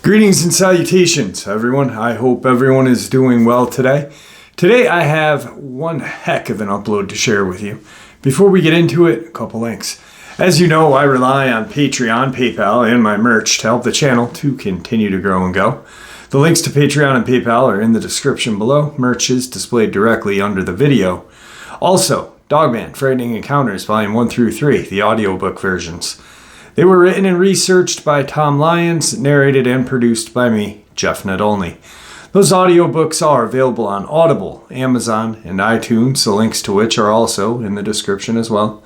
Greetings and salutations, everyone. I hope everyone is doing well today. Today I have one heck of an upload to share with you. Before we get into it, a couple links. As you know, I rely on Patreon, PayPal, and my merch to help the channel to continue to grow and go. The links to Patreon and PayPal are in the description below. Merch is displayed directly under the video. Also, Dogman, Frightening Encounters, Volume 1 through 3, the audiobook versions. They were written and researched by Tom Lyons, narrated and produced by me, Jeff Nadolny. Those audiobooks are available on Audible, Amazon, and iTunes, the links to which are also in the description as well.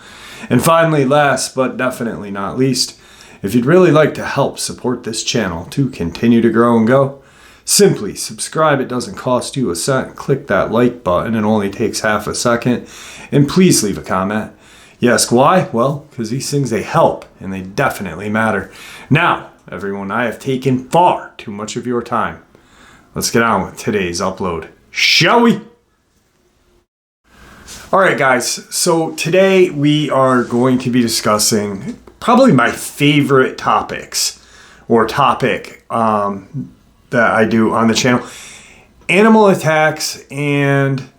And finally, last but definitely not least, if you'd really like to help support this channel to continue to grow and go, simply subscribe. It doesn't cost you a cent. Click that like button. It only takes half a second. And please leave a comment. You ask why? Well, because these things, they help, and they definitely matter. Now, everyone, I have taken far too much of your time. Let's get on with today's upload, shall we? All right, guys, so today we are going to be discussing probably my favorite topics, or topic that I do on the channel. Animal attacks and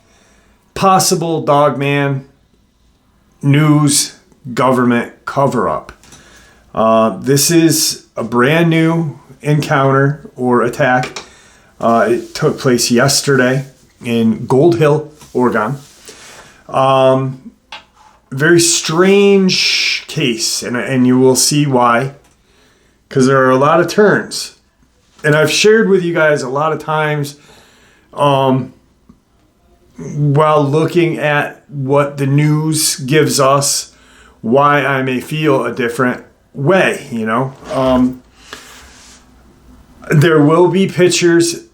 possible Dogman news government cover-up. This is a brand new encounter or attack. It took place yesterday in Gold Hill, Oregon. Very strange case, and you will see why, because there are a lot of turns. And I've shared with you guys a lot of times while looking at what the news gives us, why I may feel a different way, you know. There will be pictures.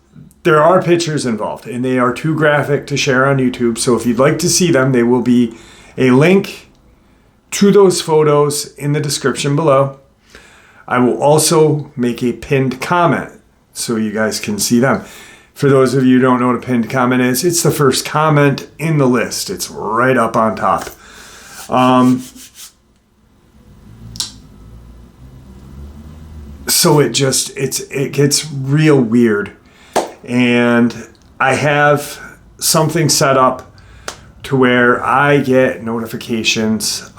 There are pictures involved, and they are too graphic to share on YouTube. So if you'd like to see them, there will be a link to those photos in the description below. I will also make a pinned comment so you guys can see them. For those of you who don't know what a pinned comment is, it's the first comment in the list. It's right up on top. So it gets real weird. And I have something set up to where I get notifications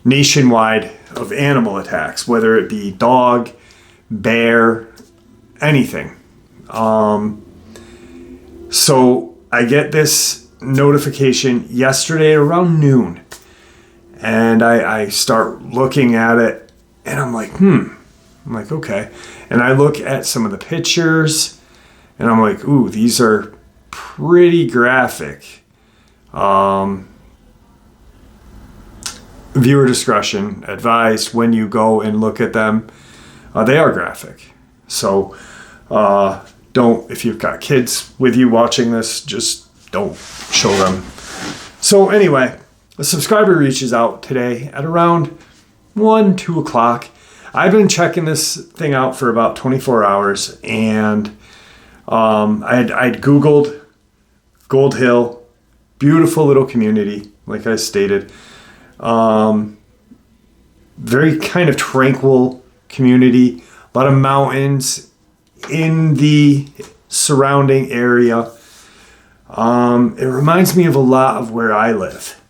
nationwide of animal attacks, whether it be dog, bear, anything. So I get this notification yesterday around noon, and I start looking at it, and I'm like, I'm like, okay. And I look at some of the pictures, and I'm like, ooh, these are pretty graphic. Viewer discretion advised when you go and look at them. They are graphic. So don't, if you've got kids with you watching this, just don't show them. So anyway, a subscriber reaches out today at around 2 o'clock. I've been checking this thing out for about 24 hours, and I'd Googled Gold Hill, beautiful little community, like I stated. Very kind of tranquil community, a lot of mountains in the surrounding area. It reminds me of a lot of where I live.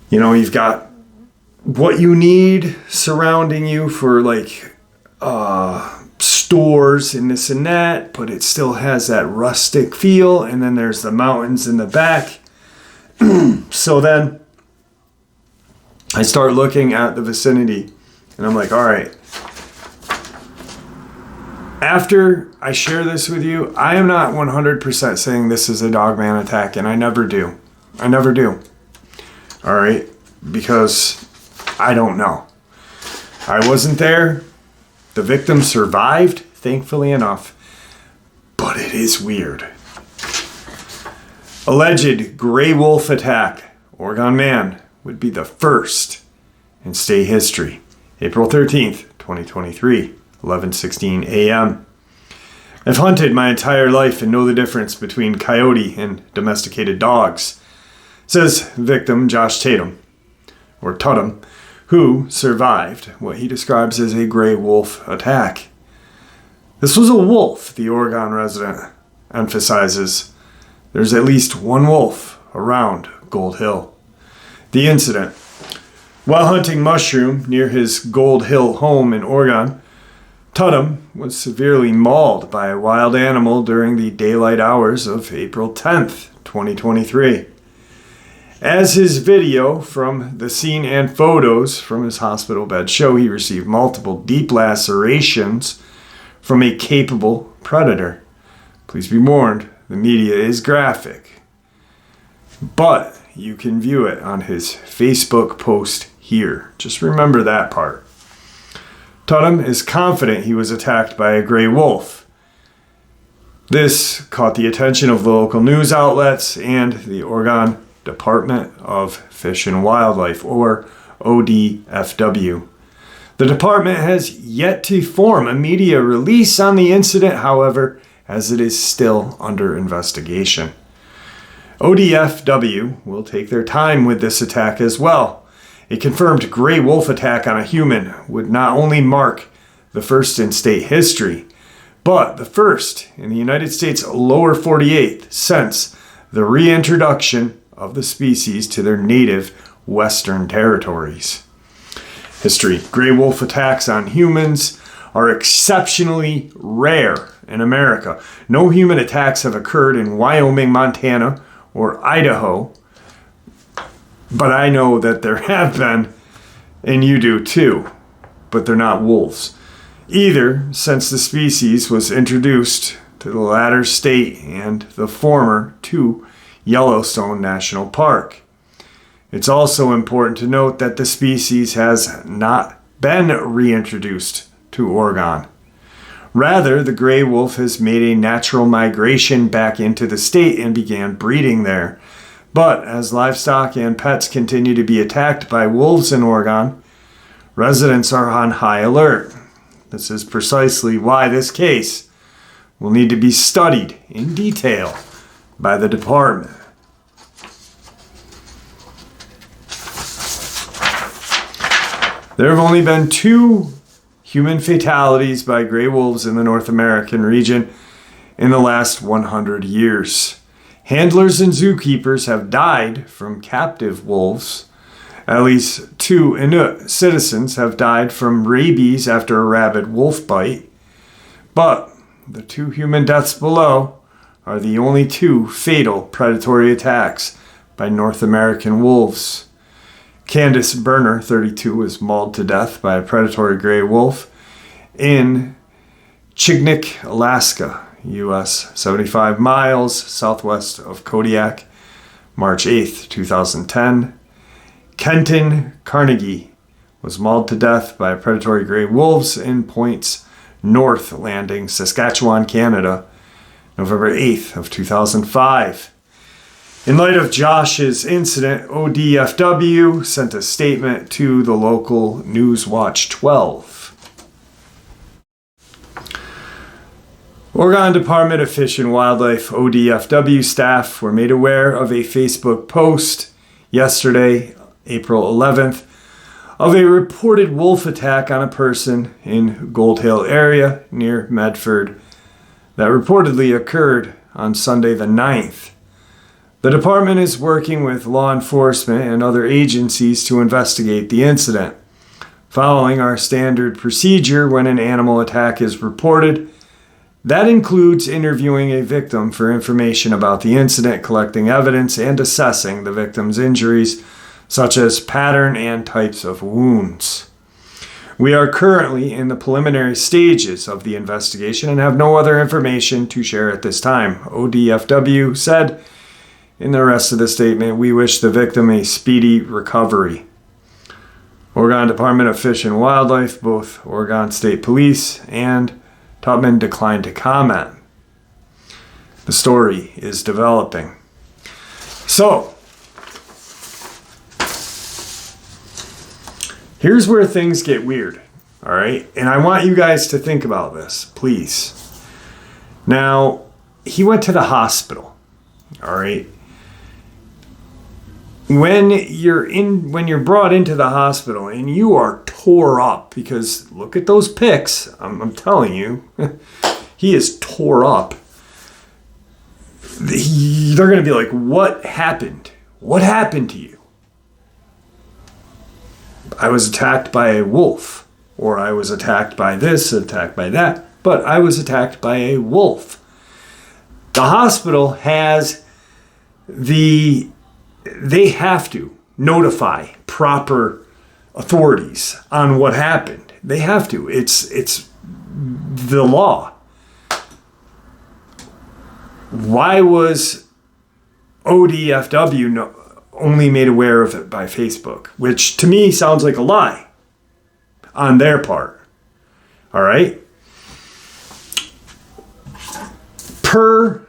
You know, you've got what you need surrounding you for like stores and this and that, but it still has that rustic feel, and then there's the mountains in the back. So then I start looking at the vicinity, and I'm like, all right, after I share this with you, I am not 100% saying this is a Dogman attack, and I never do. I never do. All right? Because I don't know. I wasn't there. The victim survived, thankfully enough. But it is weird. Alleged gray wolf attack. Oregon man would be the first in state history. April 13th, 2023. 11:16 a.m. I've hunted my entire life and know the difference between coyote and domesticated dogs. Says victim Josh Tatum, or Tudum, who survived what he describes as a gray wolf attack. This was a wolf, the Oregon resident emphasizes. There's at least one wolf around Gold Hill. The incident. While hunting mushroom near his Gold Hill home in Oregon, Tudum was severely mauled by a wild animal during the daylight hours of April 10th, 2023. As his video from the scene and photos from his hospital bed show, he received multiple deep lacerations from a capable predator. Please be warned, the media is graphic, but you can view it on his Facebook post here. Just remember that part. Tudum is confident he was attacked by a gray wolf. This caught the attention of the local news outlets and the Oregon Department of Fish and Wildlife, or ODFW. The department has yet to form a media release on the incident, however, as it is still under investigation. ODFW will take their time with this attack as well. A confirmed gray wolf attack on a human would not only mark the first in state history, but the first in the United States lower 48 since the reintroduction of the species to their native western territories. History. Gray wolf attacks on humans are exceptionally rare in America. No human attacks have occurred in Wyoming, Montana, or Idaho, but I know that there have been, and you do too, but they're not wolves. Either since the species was introduced to the latter state and the former to Yellowstone National Park. It's also important to note that the species has not been reintroduced to Oregon. Rather, the gray wolf has made a natural migration back into the state and began breeding there. But as livestock and pets continue to be attacked by wolves in Oregon, residents are on high alert. This is precisely why this case will need to be studied in detail by the department. There have only been 2 human fatalities by gray wolves in the North American region in the last 100 years. Handlers and zookeepers have died from captive wolves. At least 2 Inuit citizens have died from rabies after a rabid wolf bite. But the 2 human deaths below are the only 2 fatal predatory attacks by North American wolves. Candace Berner, 32, was mauled to death by a predatory gray wolf in Chignik, Alaska, U.S., 75 miles southwest of Kodiak, March 8, 2010. Kenton Carnegie was mauled to death by predatory gray wolves in Points North Landing, Saskatchewan, Canada, November 8th of 2005. In light of Josh's incident, ODFW sent a statement to the local Newswatch 12. Oregon Department of Fish and Wildlife, ODFW staff were made aware of a Facebook post yesterday, April 11th, of a reported wolf attack on a person in Gold Hill area near Medford that reportedly occurred on Sunday the 9th. The department is working with law enforcement and other agencies to investigate the incident. Following our standard procedure when an animal attack is reported, that includes interviewing a victim for information about the incident, collecting evidence, and assessing the victim's injuries, such as pattern and types of wounds. We are currently in the preliminary stages of the investigation and have no other information to share at this time, ODFW said. In the rest of the statement, we wish the victim a speedy recovery. Oregon Department of Fish and Wildlife, both Oregon State Police and Tubman declined to comment. The story is developing. So, here's where things get weird, all right? And I want you guys to think about this, please. Now, he went to the hospital, all right? when you're brought into the hospital and you are tore up, because look at those pics, I'm telling you, he is tore up. They're going to be like, what happened? What happened to you? I was attacked by a wolf, or I was attacked by this, attacked by that, but I was attacked by a wolf. The hospital has they have to notify proper authorities on what happened. They have to. It's the law. Why was ODFW only made aware of it by Facebook? Which to me sounds like a lie on their part. All right? Per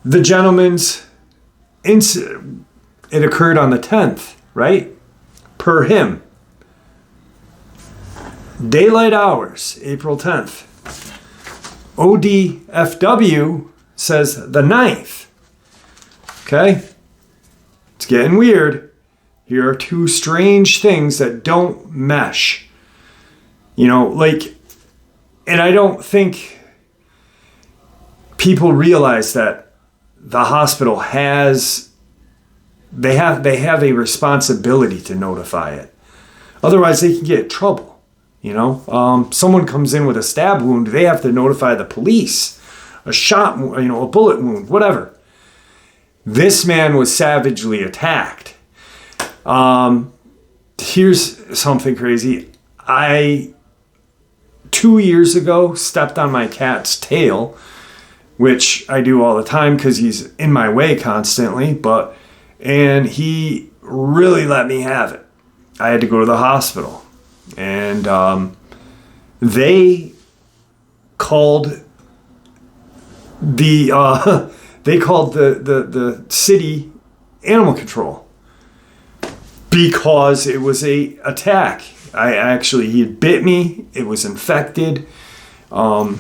the gentleman's incident, it occurred on the 10th, right? Per him. Daylight hours, April 10th. ODFW says the 9th. Okay? It's getting weird. Here are two strange things that don't mesh. You know, like, and I don't think people realize that the hospital has a responsibility to notify it. Otherwise, they can get in trouble. You know, someone comes in with a stab wound, they have to notify the police. A shot, you know, a bullet wound, whatever. This man was savagely attacked. Here's something crazy. 2 years ago, stepped on my cat's tail, which I do all the time because he's in my way constantly, and he really let me have it. I had to go to the hospital, and they called the city animal control because it was a attack. He had bit me. It was infected. Animal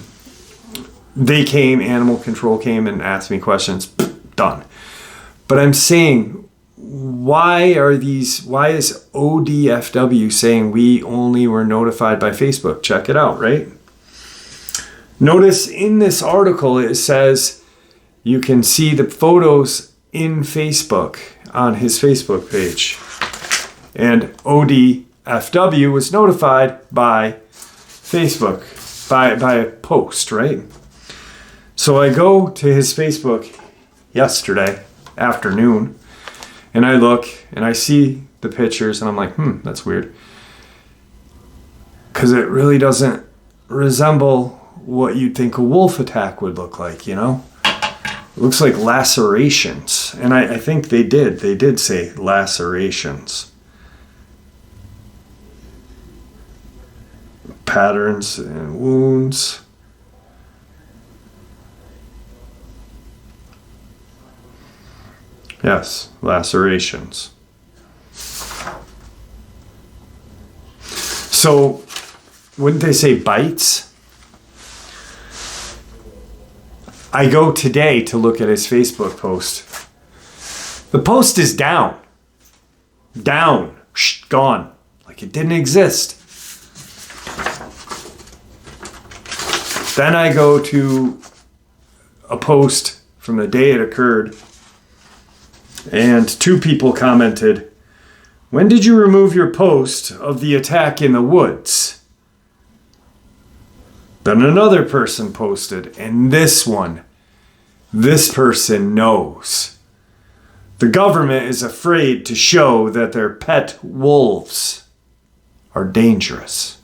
control came and asked me questions. Done. But I'm saying, why is ODFW saying we only were notified by Facebook? Check it out, right? Notice in this article, it says you can see the photos in Facebook on his Facebook page. And ODFW was notified by Facebook, by a post, right? So I go to his Facebook yesterday afternoon, and I look and I see the pictures, and I'm like, that's weird. Because it really doesn't resemble what you'd think a wolf attack would look like, you know? It looks like lacerations. And I think they did say lacerations. Patterns and wounds. Yes, lacerations. So, wouldn't they say bites? I go today to look at his Facebook post. The post is down. Down. Gone. Like it didn't exist. Then I go to a post from the day it occurred, and 2 people commented, "When did you remove your post of the attack in the woods?" Then another person posted, and this person knows. The government is afraid to show that their pet wolves are dangerous.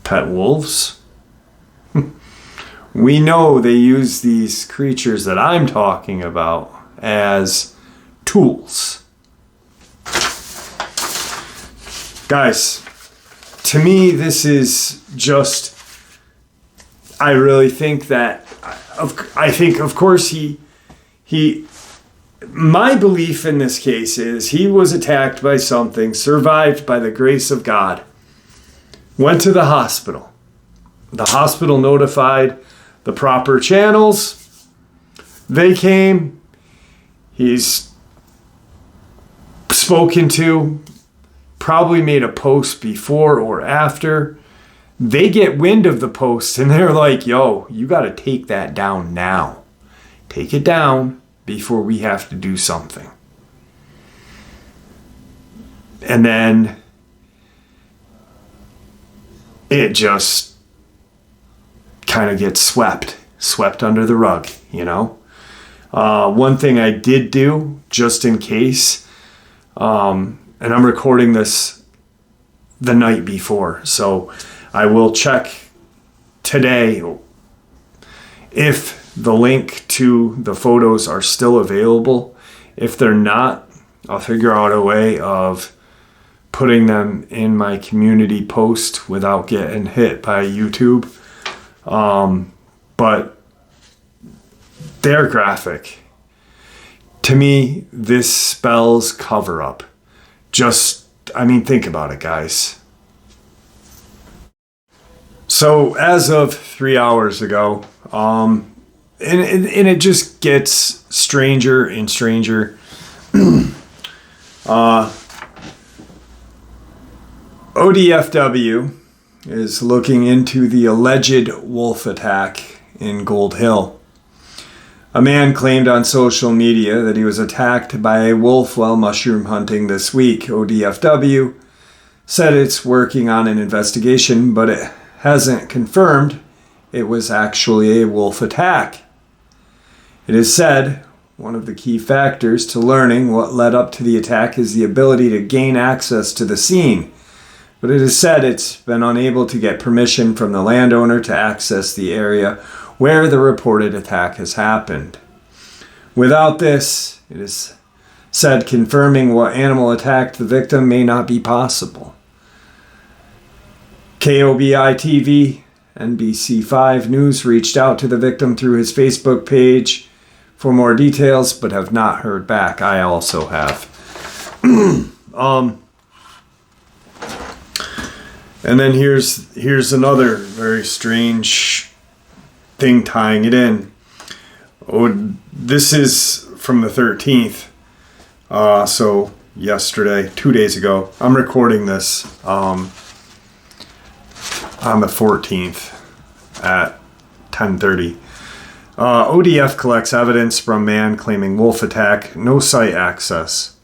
Pet wolves? We know they use these creatures that I'm talking about as tools. Guys, to me, this is just, I really think that, of course, my belief in this case is he was attacked by something, survived by the grace of God, went to the hospital. The hospital notified the proper channels. They came. he's spoken to, probably made a post before or after. They get wind of the post and they're like, yo, you got to take that down now. Take it down before we have to do something. And then it just kind of gets swept under the rug, you know. One thing I did do, just in case, and I'm recording this the night before, so I will check today if the link to the photos are still available. If they're not, I'll figure out a way of putting them in my community post without getting hit by YouTube. But they're graphic. To me, this spells cover up. Think about it, guys. So as of 3 hours ago, and it just gets stranger and stranger. ODFW is looking into the alleged wolf attack in Gold Hill. A man claimed on social media that he was attacked by a wolf while mushroom hunting this week. ODFW said it's working on an investigation, but it hasn't confirmed it was actually a wolf attack. It is said one of the key factors to learning what led up to the attack is the ability to gain access to the scene. But it is said it's been unable to get permission from the landowner to access the area where the reported attack has happened. Without this, it is said confirming what animal attacked the victim may not be possible. KOBI TV, NBC5 News reached out to the victim through his Facebook page for more details, but have not heard back. I also have. And then here's another very strange thing tying it in. Oh, this is from the 13th. So yesterday, 2 days ago. I'm recording this on the 14th at 10:30. ODF collects evidence from man claiming wolf attack, no site access.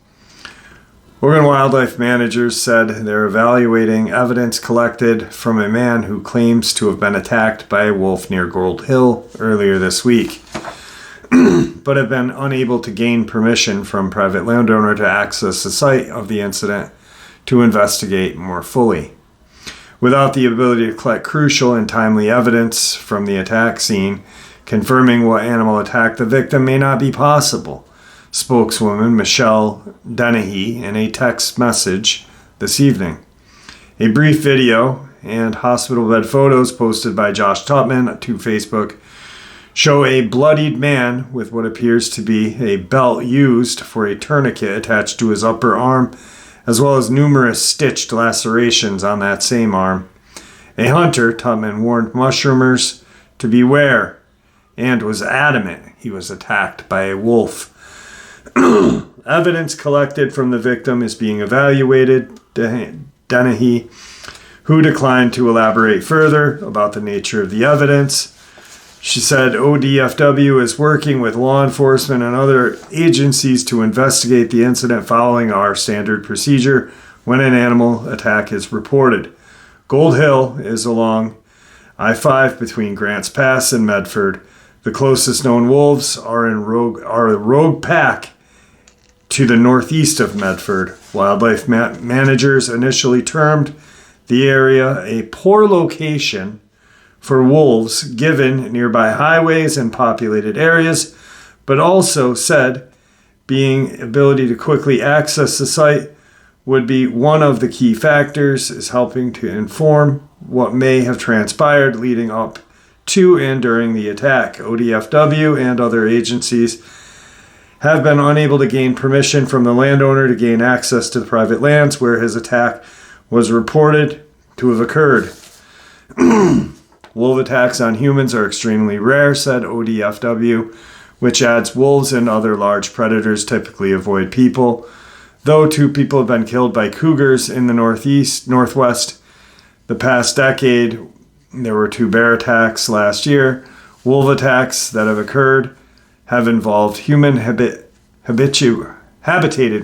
Oregon wildlife managers said they're evaluating evidence collected from a man who claims to have been attacked by a wolf near Gold Hill earlier this week, but have been unable to gain permission from private landowner to access the site of the incident to investigate more fully. Without the ability to collect crucial and timely evidence from the attack scene, confirming what animal attacked the victim may not be possible. Spokeswoman Michelle Dennehy in a text message this evening. A brief video and hospital bed photos posted by Josh Tupman to Facebook show a bloodied man with what appears to be a belt used for a tourniquet attached to his upper arm, as well as numerous stitched lacerations on that same arm. A hunter, Tupman warned mushroomers to beware and was adamant he was attacked by a wolf. Evidence collected from the victim is being evaluated. Dennehy, who declined to elaborate further about the nature of the evidence. She said ODFW is working with law enforcement and other agencies to investigate the incident following our standard procedure when an animal attack is reported. Gold Hill is along I-5 between Grants Pass and Medford. The closest known wolves are a rogue pack to the northeast of Medford. Wildlife managers initially termed the area a poor location for wolves given nearby highways and populated areas, but also said being ability to quickly access the site would be one of the key factors is helping to inform what may have transpired leading up to and during the attack. ODFW and other agencies have been unable to gain permission from the landowner to gain access to the private lands where his attack was reported to have occurred. Wolf attacks on humans are extremely rare, said ODFW. which adds wolves and other large predators typically avoid people. Though 2 people have been killed by cougars in the northwest the past decade, there were 2 bear attacks last year. Wolf attacks that have occurred have involved human habitated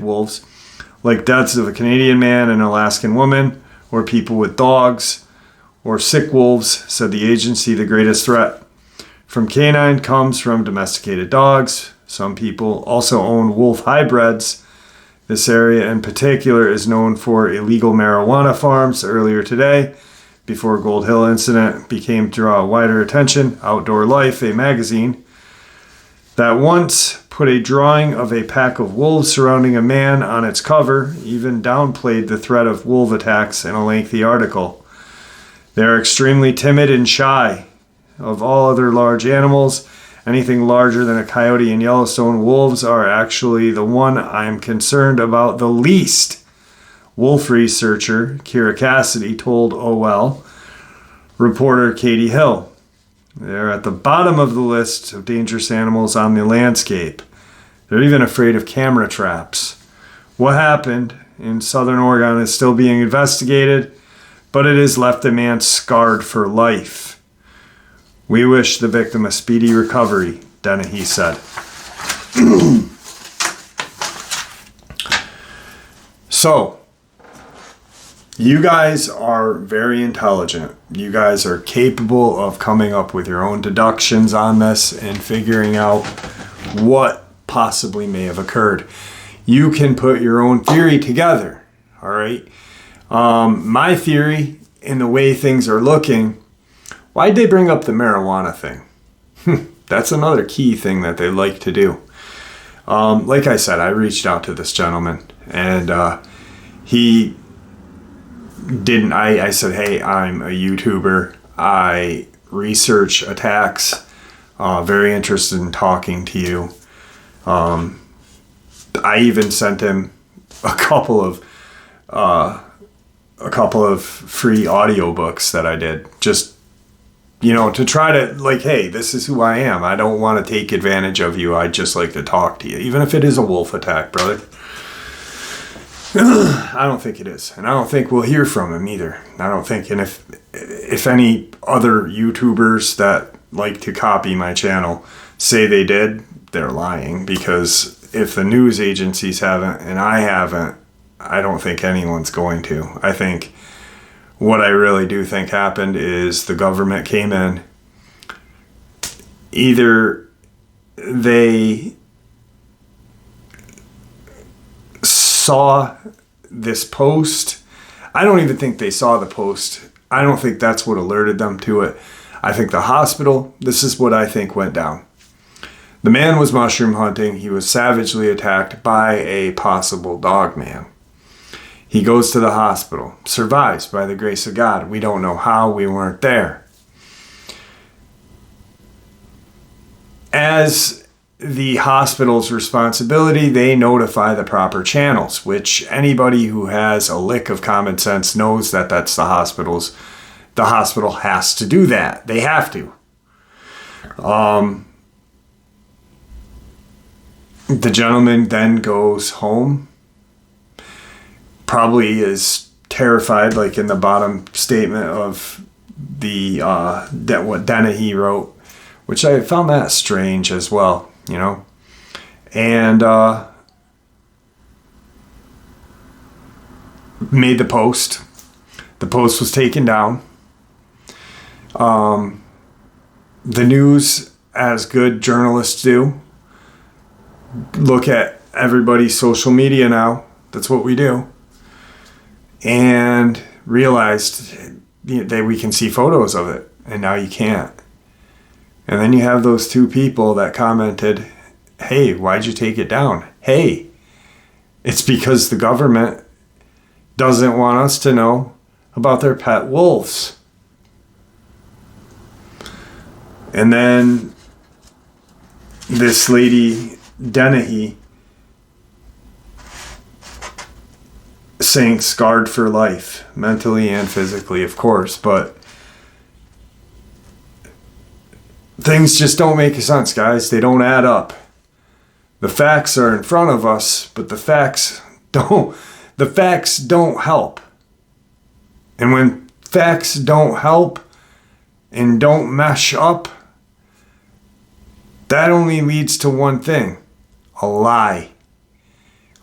wolves, like deaths of a Canadian man and Alaskan woman, or people with dogs, or sick wolves, said the agency. The greatest threat from canine comes from domesticated dogs. Some people also own wolf hybrids. This area in particular is known for illegal marijuana farms. Earlier today, before Gold Hill incident became to draw wider attention, Outdoor Life, a magazine that once put a drawing of a pack of wolves surrounding a man on its cover, even downplayed the threat of wolf attacks in a lengthy article. They are extremely timid and shy of all other large animals. Anything larger than a coyote in Yellowstone, wolves are actually the one I'm concerned about the least. Wolf researcher Kira Cassidy told OL reporter Katie Hill. They're at the bottom of the list of dangerous animals on the landscape. They're even afraid of camera traps. What happened in Southern Oregon is still being investigated, but it has left a man scarred for life. We wish the victim a speedy recovery, Dennehy said. So, you guys are very intelligent. You guys are capable of coming up with your own deductions on this and figuring out what possibly may have occurred. You can put your own theory together, all right? My theory, in the way things are looking, why'd they bring up the marijuana thing? That's another key thing that they like to do. Like I said, I reached out to this gentleman, and he didn't. I said, hey, I'm a YouTuber. I research attacks. Very interested in talking to you. I even sent him a couple of free audiobooks that I did, just, you know, to try to, like, hey, this is who I am. I don't want to take advantage of you. I just like to talk to you, even if it is a wolf attack, brother. I don't think it is, and I don't think we'll hear from him either. I don't think, and if any other YouTubers that like to copy my channel say they did, they're lying, because if the news agencies haven't and I haven't, I don't think anyone's going to. I think what I really do think happened is the government came in. Either they saw this post. I don't even think they saw the post. I don't think that's what alerted them to it. I think the hospital, this is what I think went down. The man was mushroom hunting. He was savagely attacked by a possible dogman. He goes to the hospital, survives by the grace of God. We don't know how, we weren't there. As the hospital's responsibility, they notify the proper channels, which anybody who has a lick of common sense knows that that's the hospital's. The hospital has to do that. They have to. The gentleman then goes home. Probably is terrified, like in the bottom statement of the what Dennehy wrote, which I found that strange as well, you know. And made the post. The post was taken down. The news, as good journalists do, look at everybody's social media now. That's what we do. And realized that we can see photos of it, and now you can't. And then you have those 2 people that commented, hey, why'd you take it down? Hey, it's because the government doesn't want us to know about their pet wolves. And then this lady, Dennehy, saying scarred for life, mentally and physically, of course. But things just don't make sense, guys. They don't add up. The facts are in front of us, but the facts don't help. And when facts don't help and don't mesh up, that only leads to one thing: a lie.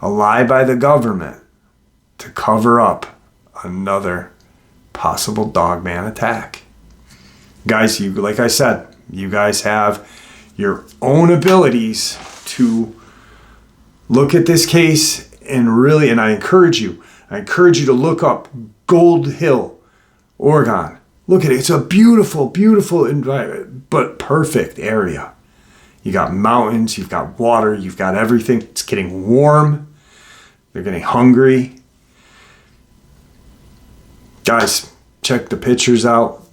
A lie by the government to cover up another possible Dogman attack. Guys, like I said, you guys have your own abilities to look at this case and really, and I encourage you to look up Gold Hill, Oregon. Look at it. It's a beautiful, beautiful environment, but perfect area. You got mountains, you've got water, you've got everything. It's getting warm. They're getting hungry. Guys, check the pictures out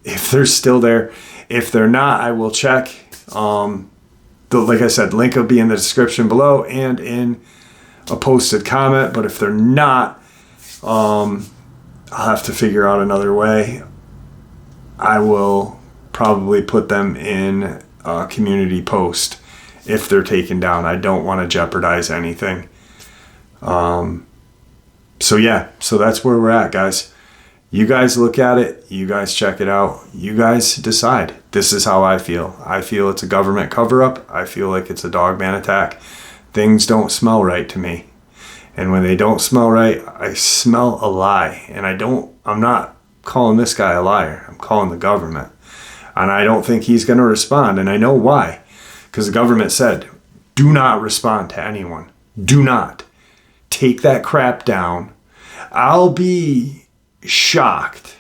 if they're still there. If they're not, I will check. Like I said, link will be in the description below and in a posted comment. But if they're not, I'll have to figure out another way. I will probably put them in a community post if they're taken down. I don't want to jeopardize anything. So that's where we're at, guys. You guys look at it. You guys check it out. You guys decide. This is how I feel. I feel it's a government cover-up. I feel like it's a Dogman attack. Things don't smell right to me. And when they don't smell right, I smell a lie. And I'm not calling this guy a liar. I'm calling the government. And I don't think he's going to respond. And I know why. Because the government said, do not respond to anyone. Do not. Take that crap down. I'll be shocked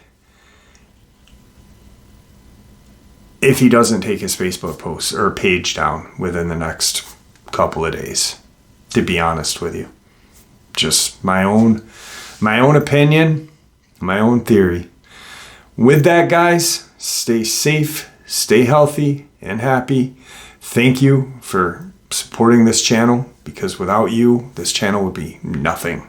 if he doesn't take his Facebook post or page down within the next couple of days, to be honest with you. Just my own opinion, my own theory. With that, guys, stay safe, stay healthy and happy. Thank you for supporting this channel, because without you, this channel would be nothing.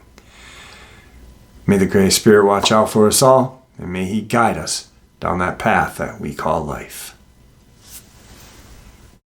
May the Great Spirit watch out for us all, and may He guide us down that path that we call life.